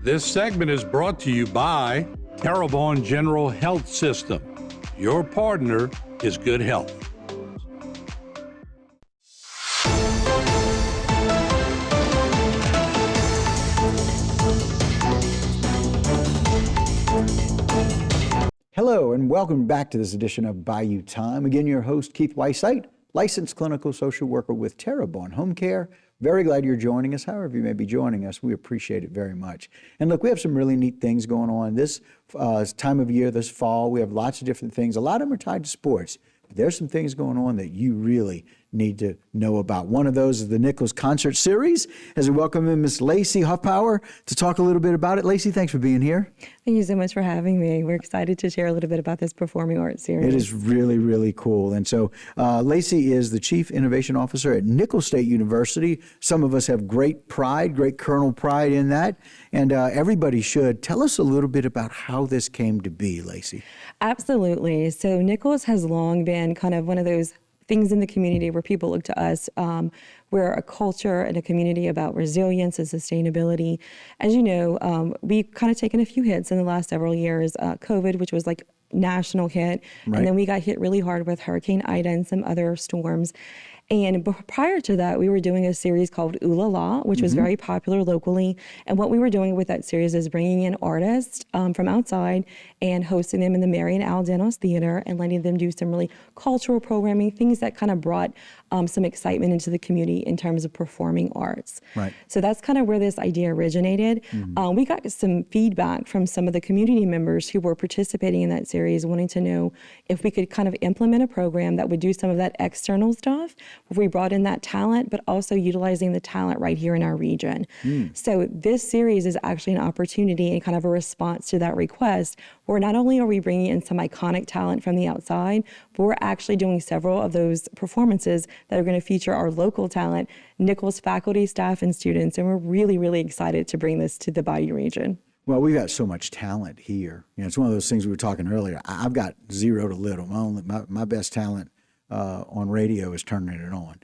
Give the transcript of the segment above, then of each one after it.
This segment is brought to you by Terrebonne General Health System. Your partner is good health. Hello, and welcome back to this edition of Bayou Time. Again, your host, Keith Weissite, licensed clinical social worker with Terrebonne Home Care. Very glad you're joining us. However you may be joining us, we appreciate it very much. And look, we have some really neat things going on this time of year, this fall. We have lots of different things. A lot of them are tied to sports. But there's some things going on that you really need to know about. One of those is the Nicholls Concert Series. As we welcome in Miss Lacey Huffpower to talk a little bit about it. Lacey, thanks for being here. Thank you so much for having me. We're excited to share a little bit about this performing arts series. It is really, really cool. And so Lacey is the Chief Innovation Officer at Nicholls State University. Some of us have great pride, great kernel pride in that. And everybody should. Tell us a little bit about how this came to be, Lacey. Absolutely. So Nicholls has long been kind of one of those things in the community where people look to us. We're a culture and a community about resilience and sustainability. As you know, we've kind of taken a few hits in the last several years. COVID, which was like national hit, right. And then we got hit really hard with Hurricane Ida and some other storms. And prior to that, we were doing a series called Ooh La La, which was very popular locally. And what we were doing with that series is bringing in artists from outside and hosting them in the Mary and Al Danos Theater and letting them do some really cultural programming, things that kind of brought some excitement into the community in terms of performing arts. Right. So that's kind of where this idea originated. We got some feedback from some of the community members who were participating in that series, wanting to know if we could kind of implement a program that would do some of that external stuff. We brought in that talent, but also utilizing the talent right here in our region. So this series is actually an opportunity and kind of a response to that request, where not only are we bringing in some iconic talent from the outside, but we're actually doing several of those performances that are going to feature our local talent, Nicholls faculty, staff, and students. And we're really, really excited to bring this to the Bayou region. Well, we've got so much talent here. You know, it's one of those things we were talking earlier. I've got zero to little. My best talent on radio is turning it on.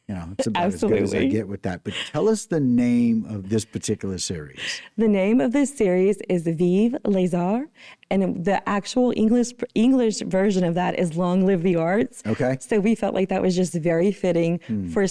You know, it's about as good as I get with that. But tell us the name of this particular series. The name of this series is Vive les Arts, and the actual English version of that is Long Live the Arts. Okay. So we felt like that was just very fitting for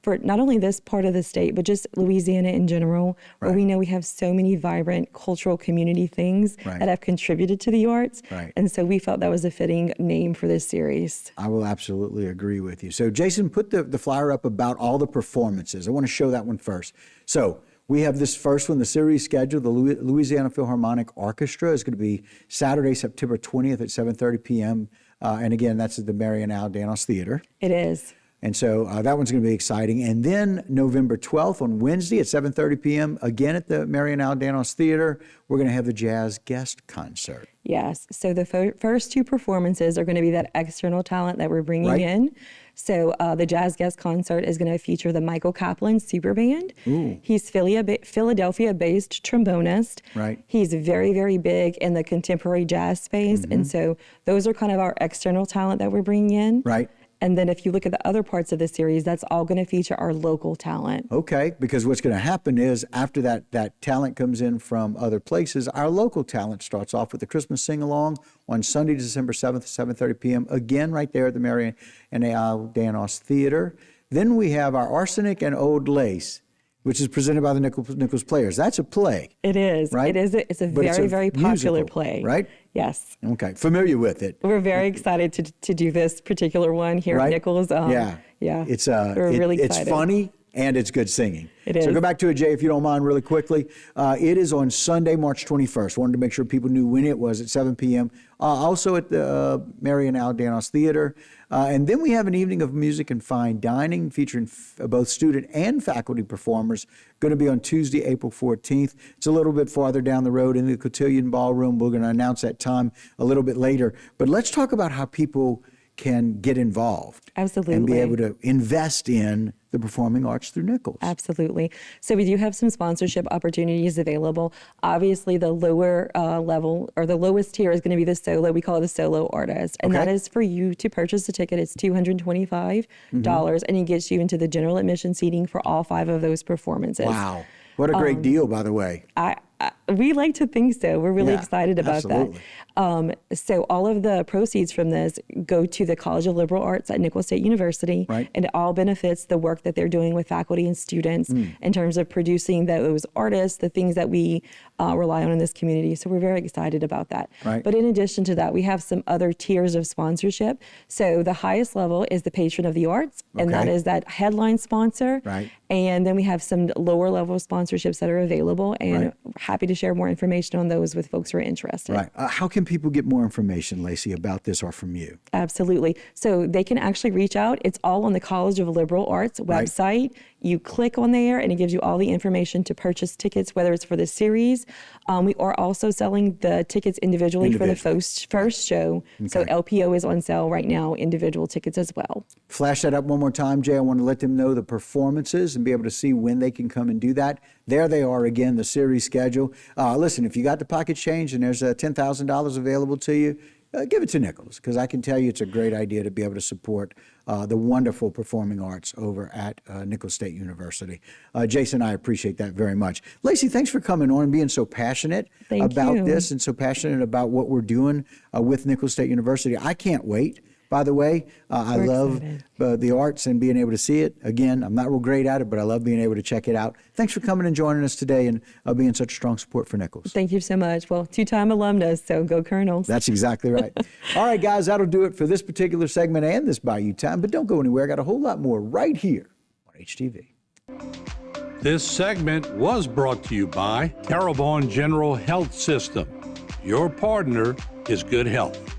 for not only this part of the state, but just Louisiana in general, where we know we have so many vibrant cultural community things that have contributed to the arts. Right. And so we felt that was a fitting name for this series. I will absolutely agree with you. So Jason, put the flyer up about all the performances. I want to show that one first. So we have this first one, the series schedule. The Louisiana Philharmonic Orchestra is going to be Saturday, September 20th at 7:30 p.m. And again, that's at the Mary and Al Danos Theater. It is. And so that one's going to be exciting. And then November 12th on Wednesday at 7:30 p.m., again at the Mary and Al Danos Theater, we're going to have the jazz guest concert. Yes. So the first two performances are going to be that external talent that we're bringing in. So the jazz guest concert is going to feature the Michael Kaplan Super Band. Ooh. He's Philadelphia-based trombonist. Right. He's very, very big in the contemporary jazz space. And so those are kind of our external talent that we're bringing in. Right. And then if you look at the other parts of the series, that's all going to feature our local talent. Okay, because what's going to happen is after that talent comes in from other places, our local talent starts off with the Christmas sing-along on Sunday, December 7th at 7:30 p.m., again right there at the Mary and Al Danos Theater. Then we have our Arsenic and Old Lace, which is presented by the Nicholls Players. That's a play. It is. Right? It's a very, very popular play. Right? Yes. Okay. Familiar with it. We're very excited to do this particular one here at Nicholls. Yeah. It's We're really excited. It's funny and it's good singing. It is. So go back to it, Jay, if you don't mind, really quickly. It is on Sunday, March 21st. Wanted to make sure people knew when it was at 7 p.m. Also at the Mary and Al Danos Theater. And then we have an evening of music and fine dining featuring both student and faculty performers. Going to be on Tuesday, April 14th. It's a little bit farther down the road in the Cotillion Ballroom. We're going to announce that time a little bit later. But let's talk about how people can get involved. Absolutely. And be able to invest in the performing arts through Nicholls. Absolutely. So we do have some sponsorship opportunities available. Obviously, the lower level or the lowest tier is going to be the solo. We call it the solo artist. And that is for you to purchase the ticket. It's $225 and it gets you into the general admission seating for all 5 of those performances. Wow. What a great deal, by the way. We like to think so. We're really excited about absolutely. that. So all of the proceeds from this go to the College of Liberal Arts at Nicholls State University, Right. and it all benefits the work that they're doing with faculty and students in terms of producing those artists, the things that we rely on in this community. So we're very excited about that. Right. But in addition to that, we have some other tiers of sponsorship. So the highest level is the patron of the arts, and that Okay. is that headline sponsor. Right. And then we have some lower level sponsorships that are available, and Right. happy to share more information on those with folks who are interested. Right. How can people get more information, Lacey, about this or from you? Absolutely. So they can actually reach out. It's all on the College of Liberal Arts website. You click on there and it gives you all the information to purchase tickets, whether it's for the series. We are also selling the tickets individually for the first show. So LPO is on sale right now, individual tickets as well. Flash that up one more time, Jay. I want to let them know the performances and be able to see when they can come and do that. There they are again, the series schedule. Listen, if you got the pocket change and there's $10,000 available to you, give it to Nicholls, because I can tell you it's a great idea to be able to support the wonderful performing arts over at Nicholls State University. Jason, I appreciate that very much. Lacey, thanks for coming on and being so passionate about this and so passionate about what we're doing with Nicholls State University. I can't wait. By the way, I love the arts and being able to see it. Again, I'm not real great at it, but I love being able to check it out. Thanks for coming and joining us today and being such a strong support for Nicholls. Thank you so much. Well, two-time alumnus, so go Colonels. That's exactly right. All right, guys, that'll do it for this particular segment and this Bayou Time. But don't go anywhere. I got a whole lot more right here on HTV. This segment was brought to you by Terrebonne General Health System. Your partner is good health.